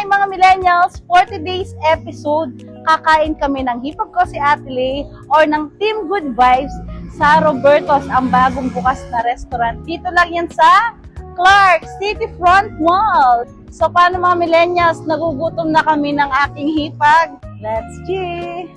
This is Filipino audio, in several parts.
mga millennials, for today's episode, kakain kami ng hipag ko si Ate Lay or ng Team Good Vibes sa Roberto's, ang bagong bukas na restaurant. Dito lang yan sa Clark City Front Mall. So paano mga millennials, nagugutom na kami ng aking hipag? Let's see!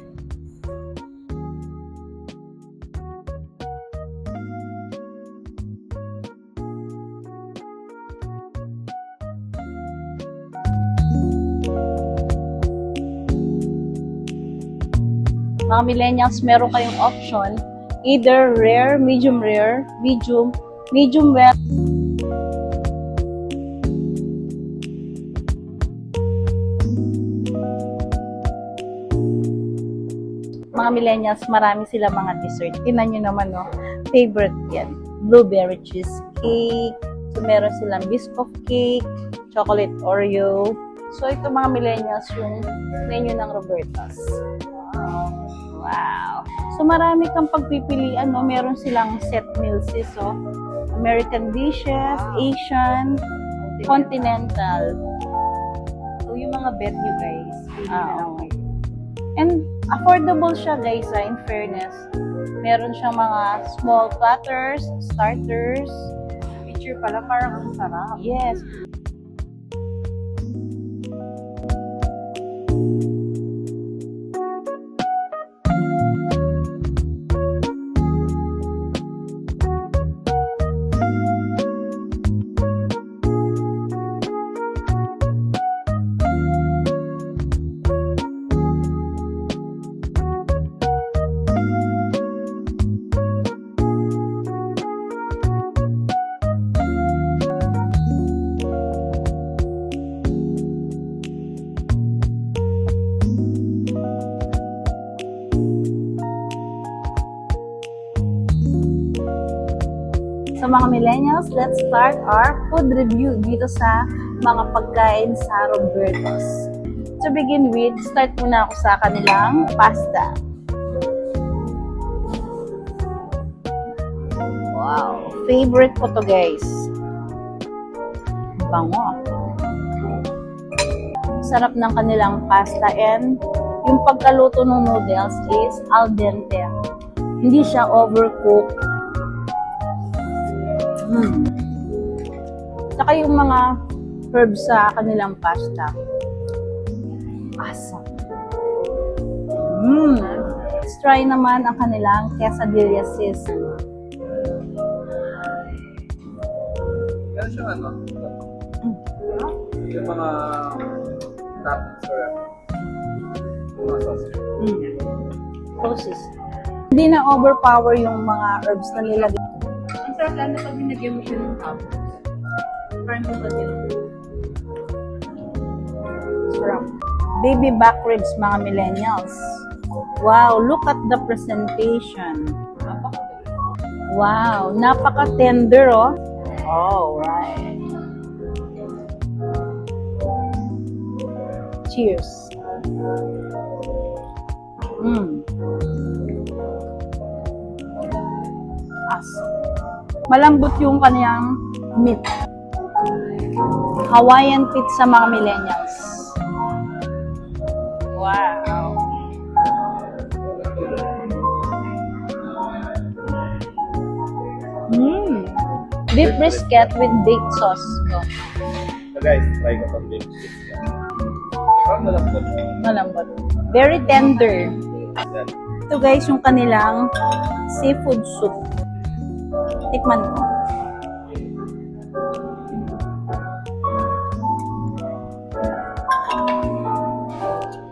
Mga millennials, meron kayong option, either rare, medium, medium well. Mga millennials, marami sila mga dessert. Tingnan nyo naman, no? Favorite yan. Blueberry cheesecake. So, meron silang biscuit cake, chocolate Oreo. So, ito mga millennials, yung menu ng Roberto's. Wow. So, marami kang pagpipilian, no? Meron silang set meals, so American dishes, Asian, continental. So, yung mga bet nyo guys, Okay. And affordable siya guys, in fairness. Meron siyang mga small platters, starters. picture pala parang ang sarap. Yes. So mga millennials, let's start our food review dito sa mga pagkain sa Roberto's. To begin with, start muna ako sa kanilang pasta. Wow, favorite ko to guys. Bango. Sarap ng kanilang pasta and yung pagkaluto ng noodles is al dente. Hindi siya overcooked. Saka yung mga herbs sa kanilang pasta. Awesome. Let's try naman ang kanilang quesadilla sis. Meron siyang ano? Yung mga toppings or mga sauces. Sauces. Hindi na overpower yung mga herbs na nilagay. Ang sarap lang na pag binagyan mo siya ng tapos. Parang kung pati. Sarap. Baby back ribs, mga millennials. Wow, look at the presentation. Wow, napaka-tender, oh. Alright. Cheers. Awesome. Malambot yung kaniyang meat. Hawaiian pizza, mga millennials. Wow. Beef brisket with baked sauce. Go. So guys, try ko itong baked chips. Parang malambot. Malambot. Very tender. Yan. Ito guys, yung kanilang seafood soup. Tikman mo.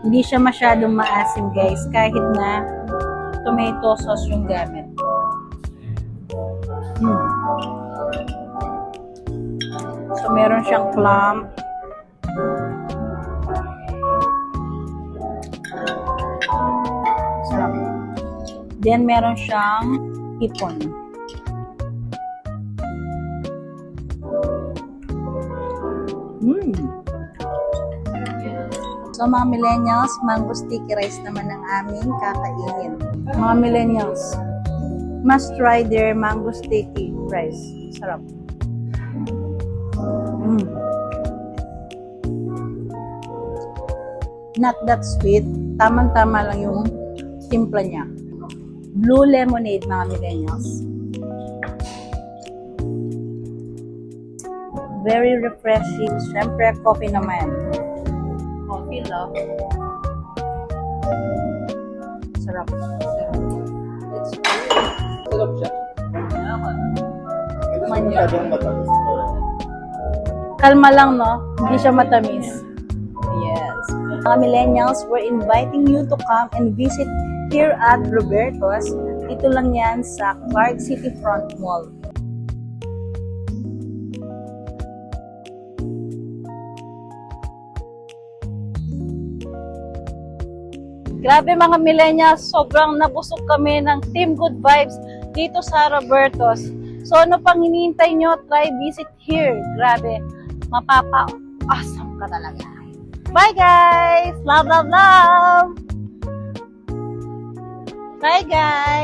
Hindi siya masyadong maasim guys, kahit na tomato sauce yung gamit. So meron siyang clam. Sarap. Then meron siyang hipon. So mga millennials, mango sticky rice naman ang aming kakainin. Mga millennials, must try their mango sticky rice. Sarap. Not that sweet. Tamang-tama lang yung timpla niya. Blue lemonade, mga millennials. Very refreshing. Siyempre, coffee naman. Coffee love. Sarap. It's Sarap siya. Hindi Man- masyadong matamis. Kalma lang, no? Hindi siya matamis. Yes. Mga millennials, we're inviting you to come and visit here at Roberto's. Ito lang yan sa Clark City Front Mall. Grabe mga millennials, sobrang nabusog kami ng Team Good Vibes dito sa Roberto's. So ano pang hinihintay nyo? Try visit here. Grabe, mapapa-awesome ka talaga. Bye guys! Love, love, love! Bye guys!